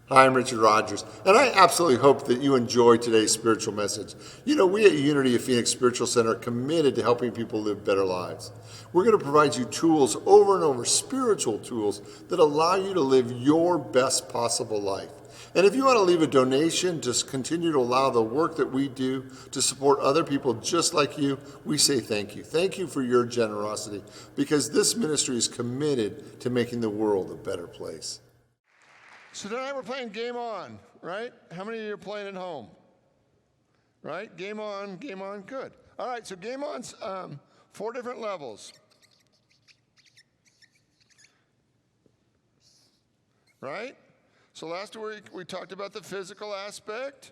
Hi, I'm Richard Rogers, and I absolutely hope that you enjoy today's spiritual message. You know, we at Unity of Phoenix Spiritual Center are committed to helping people live better lives. We're going to provide you tools over and over, spiritual tools that allow you to live your best possible life. And if you want to leave a donation to continue to allow the work that we do to support other people just like you, we say thank you. Thank you for your generosity, because this ministry is committed to making the world a better place. So tonight we're playing Game On, right? How many of you are playing at home? Right? Game On, good. All right, so Game On's 4 different levels. Right? So last week we talked about the physical aspect.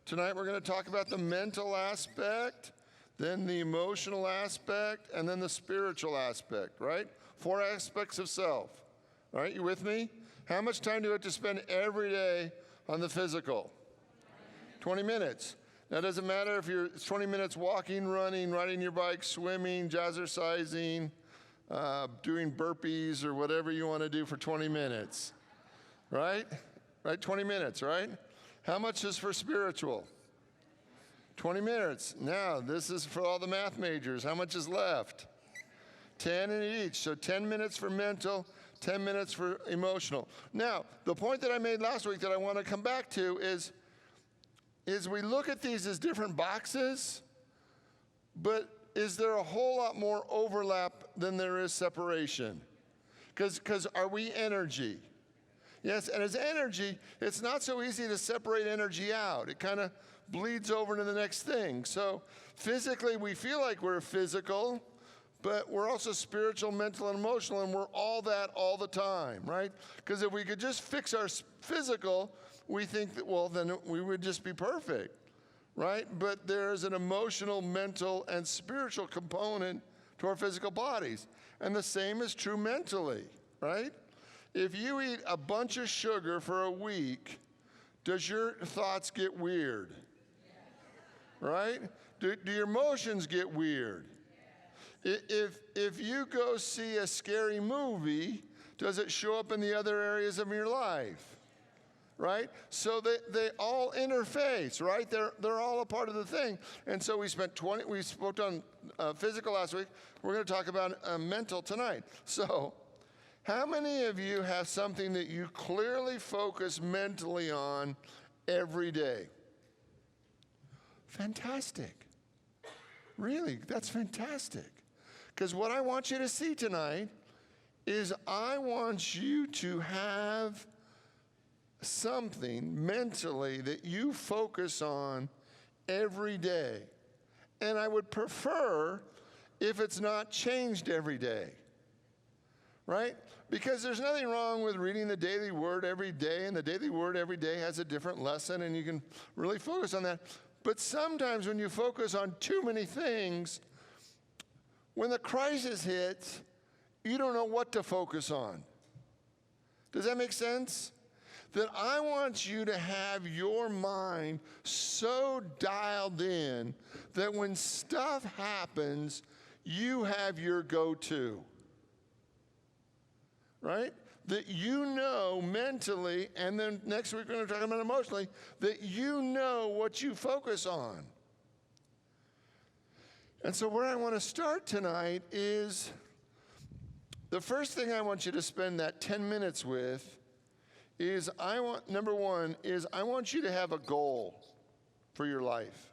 Tonight we're going to talk about the mental aspect, then the emotional aspect, and then the spiritual aspect, right? 4 aspects of self. All right, you with me? How much time do you have to spend every day on the physical? 20 minutes. Now, it doesn't matter if you're 20 minutes walking, running, riding your bike, swimming, jazzercising, doing burpees, or whatever you want to do for 20 minutes. Right? Right? 20 minutes, right? How much is for spiritual? 20 minutes. Now, this is for all the math majors. How much is left? 10 in each. So 10 minutes for mental, 10 minutes for emotional. Now, the point that I made last week that I want to come back to is we look at these as different boxes, but is there a whole lot more overlap than there is separation? Because are we energy? Yes, and as energy, it's not so easy to separate energy out. It kind of bleeds over to the next thing. So physically, we feel like we're physical, but we're also spiritual, mental, and emotional, and we're all that all the time, right? Because if we could just fix our physical, we think that, well, then we would just be perfect, right? But there's an emotional, mental, and spiritual component to our physical bodies. And the same is true mentally, right? If you eat a bunch of sugar for a week, does your thoughts get weird? Right? Do your emotions get weird? If you go see a scary movie, does it show up in the other areas of your life? Right? So they all interface, right? They're all a part of the thing. And so we spoke on physical last week. We're going to talk about mental tonight. So how many of you have something that you clearly focus mentally on every day? Fantastic. Really, that's fantastic. Because what I want you to see tonight is I want you to have something mentally that you focus on every day. And I would prefer if it's not changed every day. Right? Because there's nothing wrong with reading the daily word every day, and the daily word every day has a different lesson, and you can really focus on that. But sometimes when you focus on too many things, when the crisis hits, you don't know what to focus on. Does that make sense? That I want you to have your mind so dialed in that when stuff happens, you have your go-to. Right? That you know mentally, and then next week we're going to talk about emotionally, that you know what you focus on. And so where I want to start tonight is the first thing I want you to spend that 10 minutes with is number one is I want you to have a goal for your life.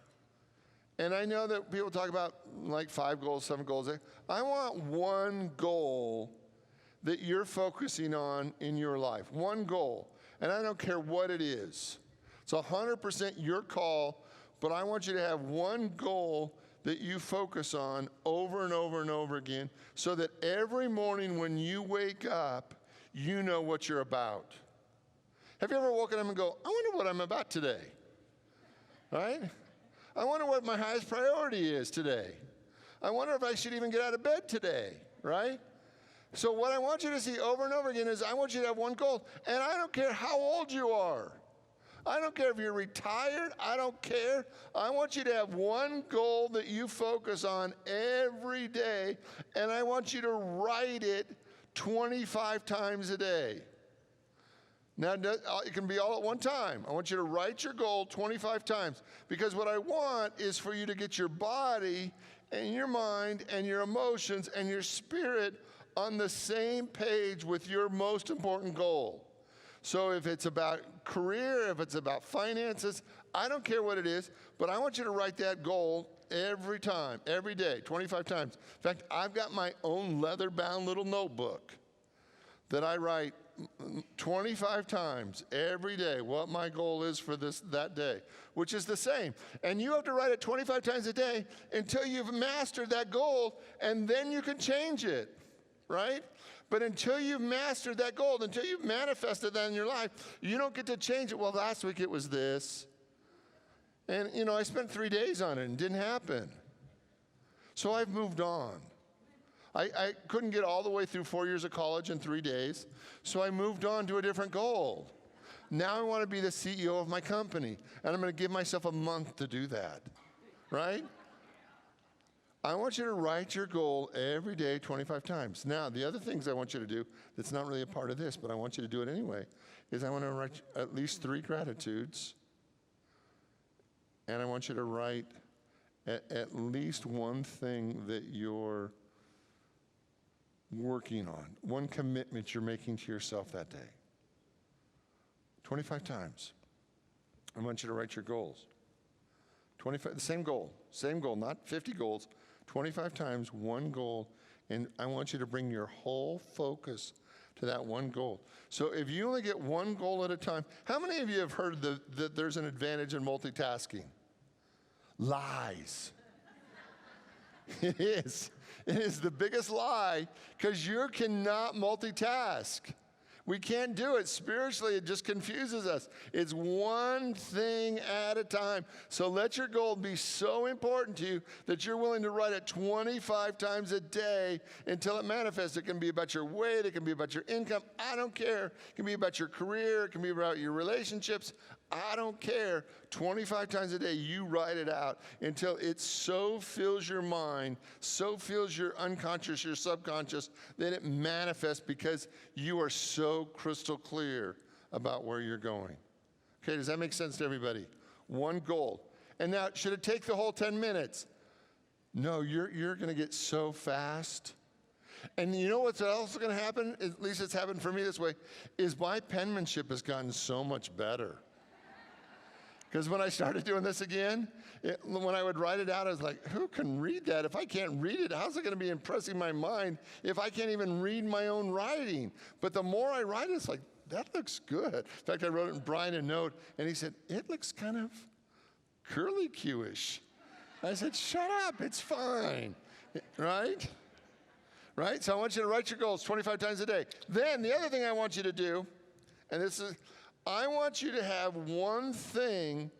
And I know that people talk about like 5 goals, 7 goals. I want one goal that you're focusing on in your life. One goal. And I don't care what it is. It's 100% your call, but I want you to have one goal that you focus on over and over and over again so that every morning when you wake up, you know what you're about. Have you ever woken up and go, I wonder what I'm about today? Right? I wonder what my highest priority is today. I wonder if I should even get out of bed today, right? So what I want you to see over and over again is I want you to have one goal. And I don't care how old you are. I don't care if you're retired. I don't care. I want you to have one goal that you focus on every day. And I want you to write it 25 times a day. Now, it can be all at one time. I want you to write your goal 25 times, because what I want is for you to get your body and your mind and your emotions and your spirit on the same page with your most important goal. So if it's about career, if it's about finances, I don't care what it is, but I want you to write that goal every time, every day, 25 times. In fact, I've got my own leather-bound little notebook that I write 25 times every day what my goal is for that day, which is the same. And you have to write it 25 times a day until you've mastered that goal, and then you can change it, right? But until you've mastered that goal, until you've manifested that in your life, you don't get to change it. Well, last week it was this. And, I spent 3 days on it and it didn't happen. So I've moved on. I couldn't get all the way through 4 years of college in 3 days, so I moved on to a different goal. Now I want to be the CEO of my company, and I'm going to give myself a month to do that, right? I want you to write your goal every day 25 times. Now, the other things I want you to do that's not really a part of this, but I want you to do it anyway, is I want to write at least 3 gratitudes, and I want you to write at least one thing that you're working on, one commitment you're making to yourself that day. 25 times. I want you to write your goals. 25, the same goal, not 50 goals, 25 times, one goal, and I want you to bring your whole focus to that one goal. So if you only get one goal at a time, how many of you have heard that there's an advantage in multitasking? Lies. It is. It is the biggest lie, because you cannot multitask. We can't do it. Spiritually, it just confuses us. It's one thing at a time. So let your goal be so important to you that you're willing to write it 25 times a day until it manifests. It can be about your weight. It can be about your income. I don't care. It can be about your career. It can be about your relationships. I don't care. 25 times a day, you write it out until it so fills your mind, so fills your unconscious, your subconscious, that it manifests because you are so crystal clear about where you're going. Okay, does that make sense to everybody? One goal. And now, should it take the whole 10 minutes? No, you're going to get so fast. And you know what's also going to happen, at least it's happened for me this way, is my penmanship has gotten so much better. Because when I started doing this again, when I would write it out, I was like, who can read that? If I can't read it, how's it going to be impressing my mind if I can't even read my own writing? But the more I write it, it's like, that looks good. In fact, I wrote it in Brian a note, and he said, it looks kind of curly-Q-ish. I said, shut up, it's fine, right? Right? So I want you to write your goals 25 times a day. Then the other thing I want you to do, and this is, I want you to have one thing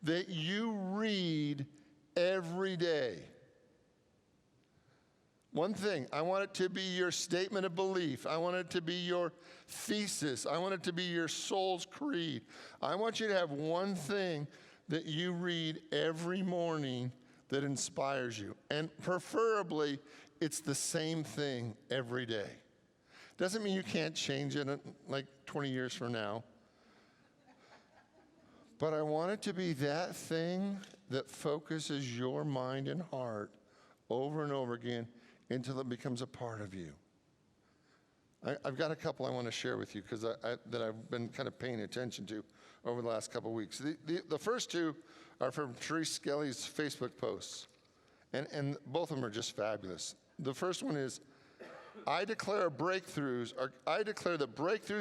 that you read every day. One thing. I want it to be your statement of belief. I want it to be your thesis. I want it to be your soul's creed. I want you to have one thing that you read every morning that inspires you. And preferably, it's the same thing every day. Doesn't mean you can't change it like 20 years from now. But I want it to be that thing that focuses your mind and heart over and over again until it becomes a part of you. I've got a couple I want to share with you because that I've been kind of paying attention to over the last couple of weeks. The first two are from Therese Skelly's Facebook posts, and both of them are just fabulous. The first one is, I declare that breakthroughs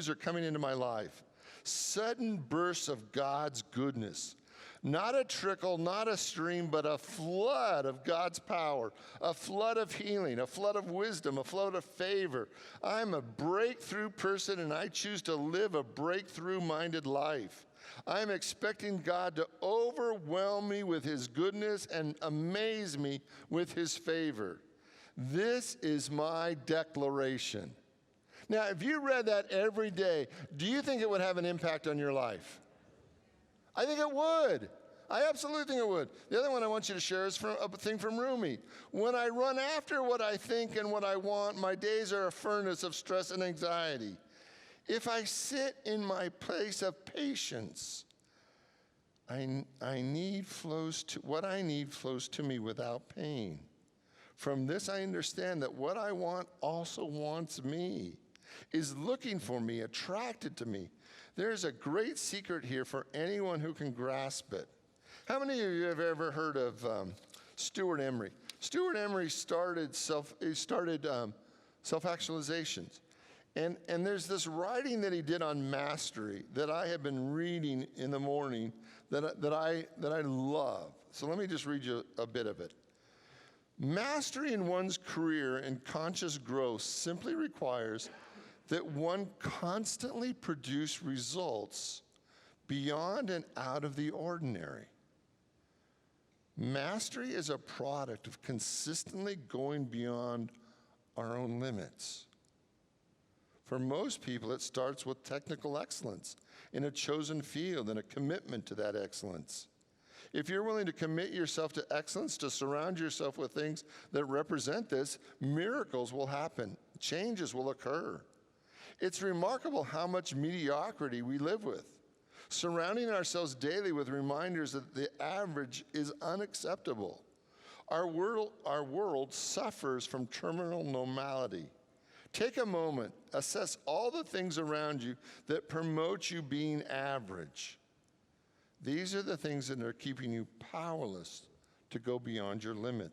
are coming into my life. Sudden bursts of God's goodness. Not a trickle, not a stream, but a flood of God's power, a flood of healing, a flood of wisdom, a flood of favor. I'm a breakthrough person, and I choose to live a breakthrough-minded life. I'm expecting God to overwhelm me with his goodness and amaze me with his favor. This is my declaration. Now, if you read that every day, do you think it would have an impact on your life? I think it would. I absolutely think it would. The other one I want you to share is from a thing from Rumi. When I run after what I think and what I want, my days are a furnace of stress and anxiety. If I sit in my place of patience, what I need flows to me without pain. From this I understand that what I want also wants me, is looking for me, attracted to me. There's a great secret here for anyone who can grasp it. How many of you have ever heard of Stuart Emery? Stuart Emery started self-actualizations. And there's this writing that he did on mastery that I have been reading in the morning that I love. So let me just read you a bit of it. Mastery in one's career and conscious growth simply requires that one constantly produce results beyond and out of the ordinary. Mastery is a product of consistently going beyond our own limits. For most people, it starts with technical excellence in a chosen field and a commitment to that excellence. If you're willing to commit yourself to excellence, to surround yourself with things that represent this, miracles will happen, changes will occur. It's remarkable how much mediocrity we live with, surrounding ourselves daily with reminders that the average is unacceptable. Our world suffers from terminal normality. Take a moment, assess all the things around you that promote you being average. These are the things that are keeping you powerless to go beyond your limit.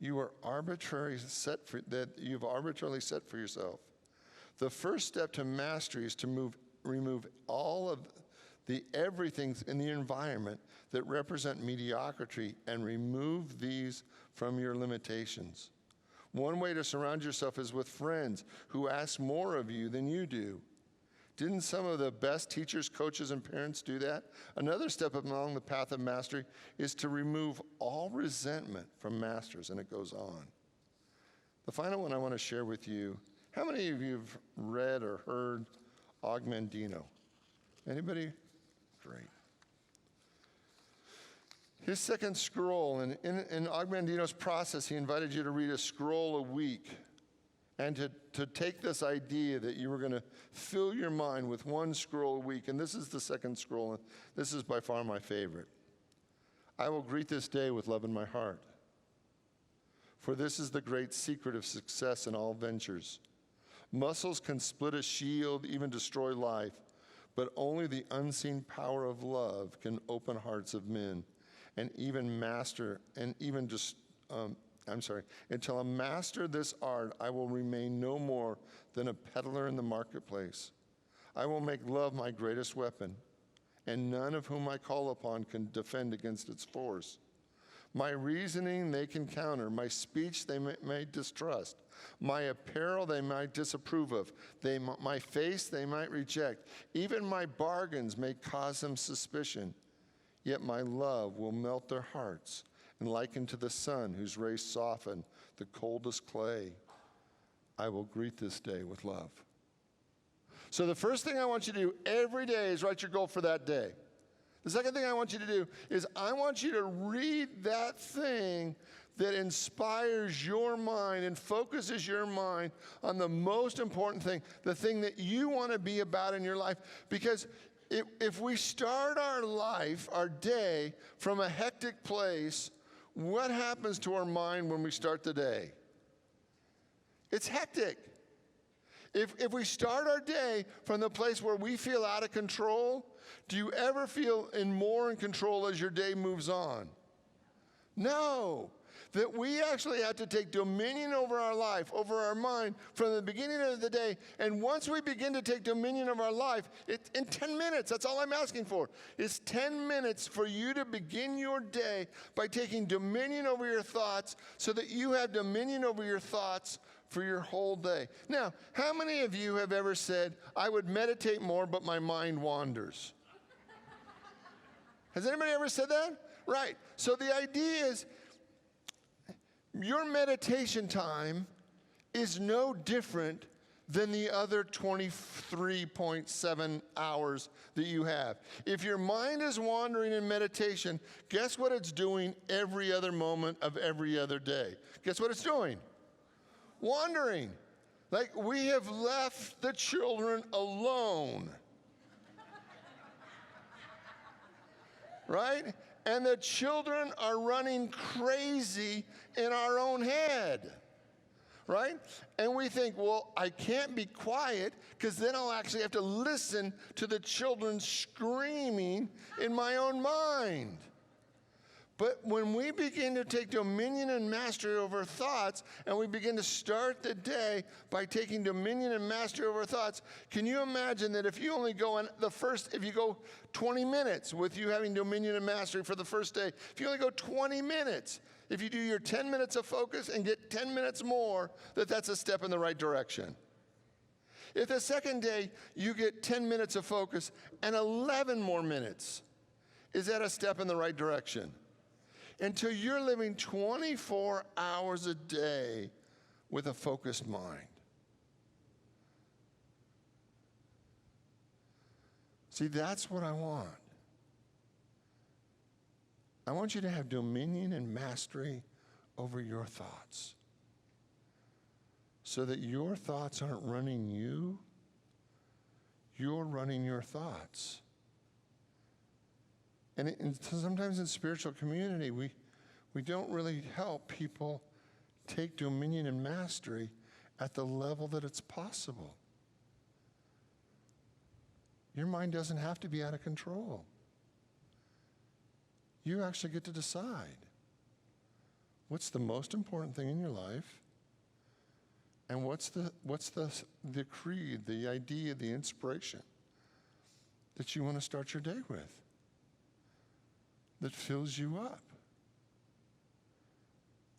You've arbitrarily set for yourself. The first step to mastery is to remove all of the everythings in the environment that represent mediocrity and remove these from your limitations. One way to surround yourself is with friends who ask more of you than you do. Didn't some of the best teachers, coaches, and parents do that? Another step along the path of mastery is to remove all resentment from masters, and it goes on. The final one I want to share with you, how many of you have read or heard Og Mandino? Anybody? Great. His second scroll, and in Og Mandino's process, he invited you to read a scroll a week and to take this idea that you were going to fill your mind with one scroll a week. And this is the second scroll, and this is by far my favorite. I will greet this day with love in my heart, for this is the great secret of success in all ventures. Muscles can split a shield, even destroy life, but only the unseen power of love can open hearts of men. Until I master this art, I will remain no more than a peddler in the marketplace. I will make love my greatest weapon, and none of whom I call upon can defend against its force. My reasoning they can counter, my speech they may distrust, my apparel they might disapprove of, my face they might reject, even my bargains may cause them suspicion. Yet my love will melt their hearts and liken to the sun whose rays soften the coldest clay. I will greet this day with love. So the first thing I want you to do every day is write your goal for that day. The second thing I want you to do is I want you to read that thing that inspires your mind and focuses your mind on the most important thing, the thing that you want to be about in your life. Because if we start our life, our day, from a hectic place, what happens to our mind when we start the day? It's hectic. If we start our day from the place where we feel out of control, do you ever feel more in control as your day moves on? No. That we actually have to take dominion over our life, over our mind, from the beginning of the day. And once we begin to take dominion of our life, in 10 minutes, that's all I'm asking for. It's 10 minutes for you to begin your day by taking dominion over your thoughts so that you have dominion over your thoughts for your whole day. Now, how many of you have ever said, I would meditate more, but my mind wanders? Has anybody ever said that? Right. So the idea is, your meditation time is no different than the other 23.7 hours that you have. If your mind is wandering in meditation, guess what it's doing every other moment of every other day? Guess what it's doing? Wandering. Like, we have left the children alone. Right? And the children are running crazy in our own head. Right? And we think, well, I can't be quiet because then I'll actually have to listen to the children screaming in my own mind. But when we begin to take dominion and mastery over thoughts, and we begin to start the day by taking dominion and mastery over thoughts, can you imagine that if you only go on if you go 20 minutes with you having dominion and mastery for the first day, if you only go 20 minutes, if you do your 10 minutes of focus and get 10 minutes more, that's a step in the right direction. If the second day you get 10 minutes of focus and 11 more minutes, is that a step in the right direction? Until you're living 24 hours a day with a focused mind. See, that's what I want. I want you to have dominion and mastery over your thoughts, so that your thoughts aren't running you, you're running your thoughts. And sometimes in spiritual community, we don't really help people take dominion and mastery at the level that it's possible. Your mind doesn't have to be out of control. You actually get to decide what's the most important thing in your life, and what's the creed, the idea, the inspiration that you want to start your day with, that fills you up.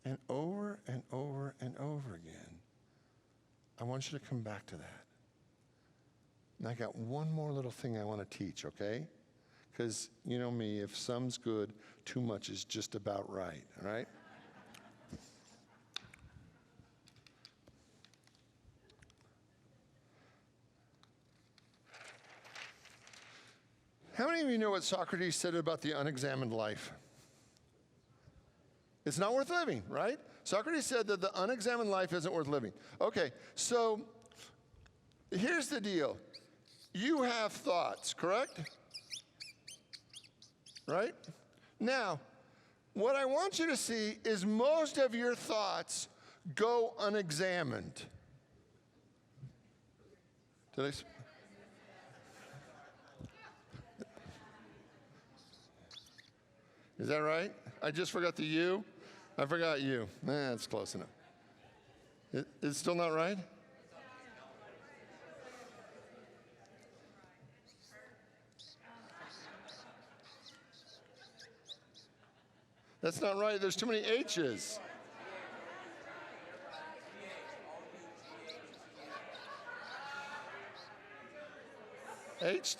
And over and over and over again, I want you to come back to that. And I got one more little thing I want to teach, okay? Because you know me, if some's good, too much is just about right, all right? How many of you know what Socrates said about the unexamined life? It's not worth living, right? Socrates said that the unexamined life isn't worth living. Okay, so here's the deal. You have thoughts, correct? Right? Now, what I want you to see is most of your thoughts go unexamined. Did I? Is that right? I just forgot the you. I forgot you. That's close enough. It's still not right? That's not right. There's too many H's. H?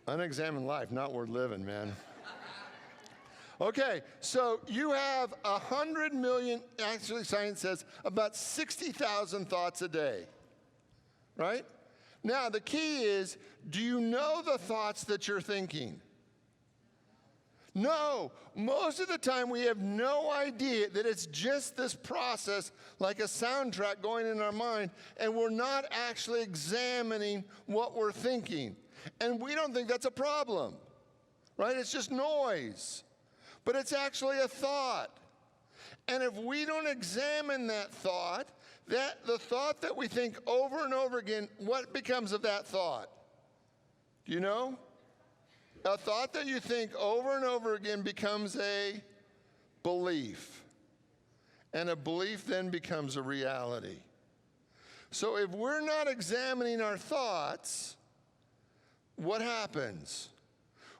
Unexamined life, not worth living, man. Okay, so you have 100 million, actually science says about 60,000 thoughts a day, right? Now, the key is, do you know the thoughts that you're thinking? No, most of the time we have no idea that it's just this process, like a soundtrack going in our mind, and we're not actually examining what we're thinking. And we don't think that's a problem, right? It's just noise. But it's actually a thought. And if we don't examine that thought, the thought that we think over and over again, what becomes of that thought? Do you know? A thought that you think over and over again becomes a belief. And a belief then becomes a reality. So if we're not examining our thoughts, what happens?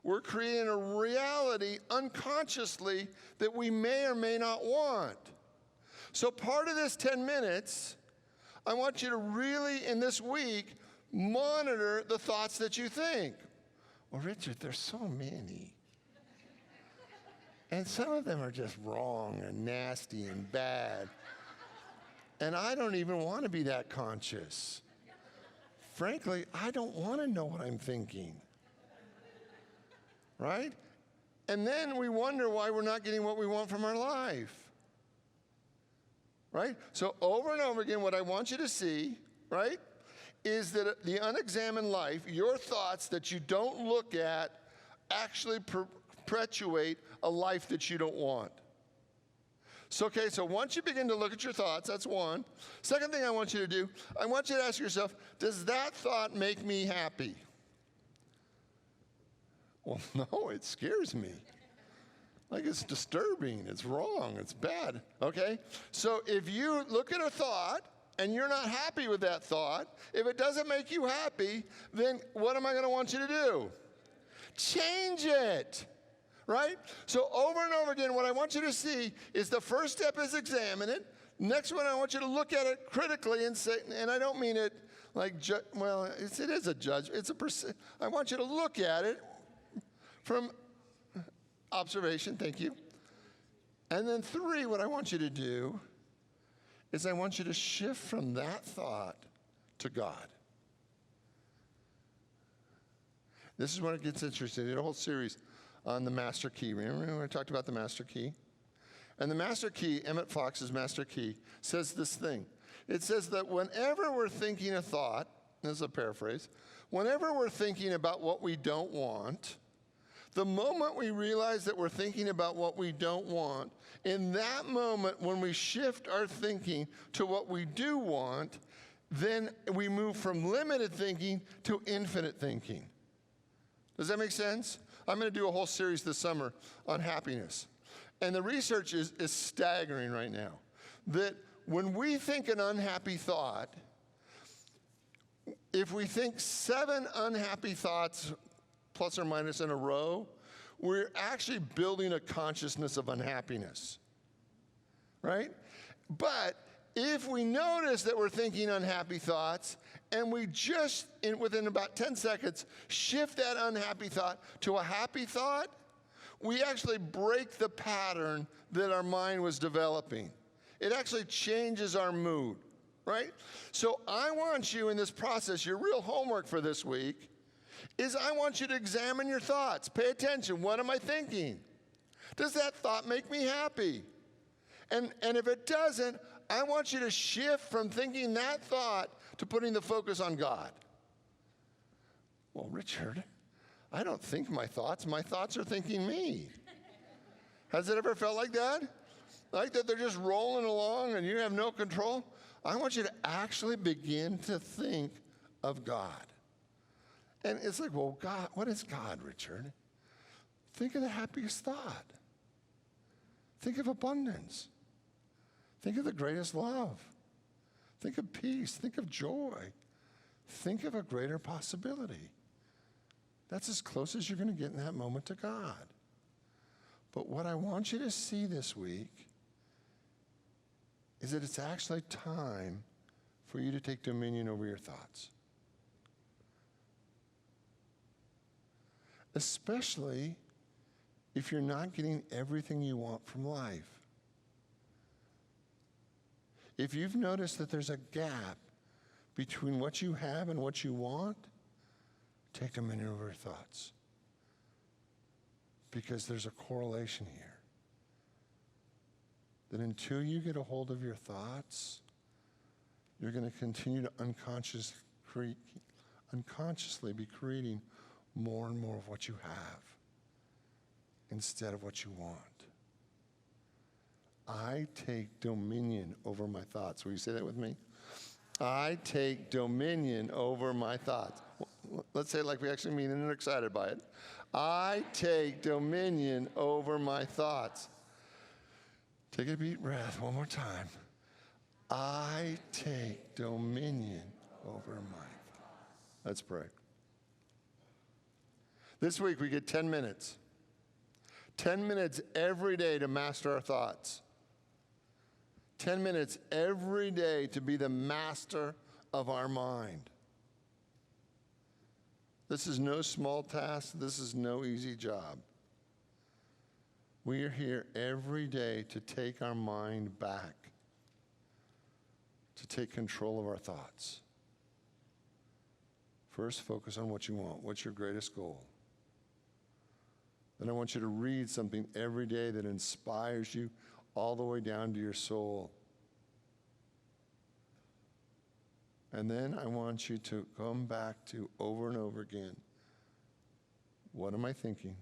We're creating a reality unconsciously that we may or may not want. So part of this 10 minutes, I want you to really, in this week, monitor the thoughts that you think. Well, Richard, there's so many. And some of them are just wrong and nasty and bad. And I don't even want to be that conscious. frankly, I don't want to know what I'm thinking. Right? And then we wonder why we're not getting what we want from our life. Right? So over and over again, what I want you to see, right, is that the unexamined life, your thoughts that you don't look at, actually perpetuate a life that you don't want. So, okay, so once you begin to look at your thoughts, that's one. Second thing I want you to do, I want you to ask yourself, does that thought make me happy? Well, no, it scares me. Like, it's disturbing, it's wrong, it's bad, okay? So if you look at a thought and you're not happy with that thought, if it doesn't make you happy, then what am I going to want you to do? Change it, right? So over and over again, what I want you to see is the first step is examine it. Next one, I want you to look at it critically and say, and I don't mean it like, well, it is a judge. I want you to look at it from observation, thank you. And then 3, what I want you to do is I want you to shift from that thought to God. This is when it gets interesting. I did a whole series on the master key. Remember when I talked about the master key? And the master key, Emmett Fox's master key, says this thing. It says that whenever we're thinking a thought, this is a paraphrase, whenever we're thinking about what we don't want, the moment we realize that we're thinking about what we don't want, in that moment when we shift our thinking to what we do want, then we move from limited thinking to infinite thinking. Does that make sense? I'm going to do a whole series this summer on happiness. And the research is staggering right now. That when we think an unhappy thought, if we think 7 unhappy thoughts plus or minus in a row, we're actually building a consciousness of unhappiness, right? But if we notice that we're thinking unhappy thoughts and we just, within about 10 seconds, shift that unhappy thought to a happy thought, we actually break the pattern that our mind was developing. It actually changes our mood, right? So I want you in this process, your real homework for this week, is I want you to examine your thoughts. Pay attention. What am I thinking? Does that thought make me happy? And if it doesn't, I want you to shift from thinking that thought to putting the focus on God. Well, Richard, I don't think my thoughts are thinking me. Has it ever felt like that? Like that they're just rolling along and you have no control? I want you to actually begin to think of God. And it's like, well, God, what is God, Richard? Think of the happiest thought. Think of abundance. Think of the greatest love. Think of peace. Think of joy. Think of a greater possibility. That's as close as you're going to get in that moment to God. But what I want you to see this week is that it's actually time for you to take dominion over your thoughts. Especially if you're not getting everything you want from life. If you've noticed that there's a gap between what you have and what you want, take dominion over your thoughts. Because there's a correlation here. That until you get a hold of your thoughts, you're going to continue to unconsciously be creating more and more of what you have instead of what you want. I take dominion over my thoughts. Will you say that with me? I take dominion over my thoughts. Let's say it like we actually mean it and are excited by it. I take dominion over my thoughts. Take a deep breath one more time. I take dominion over my thoughts. Let's pray. This week we get 10 minutes. 10 minutes every day to master our thoughts. 10 minutes every day to be the master of our mind. This is no small task. This is no easy job. We are here every day to take our mind back, to take control of our thoughts. First, focus on what you want. What's your greatest goal? Then I want you to read something every day that inspires you all the way down to your soul. And then I want you to come back to over and over again, what am I thinking?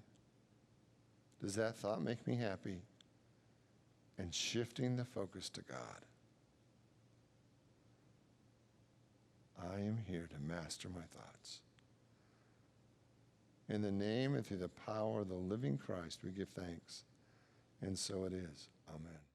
Does that thought make me happy? And shifting the focus to God. I am here to master my thoughts. In the name and through the power of the living Christ, we give thanks. And so it is. Amen.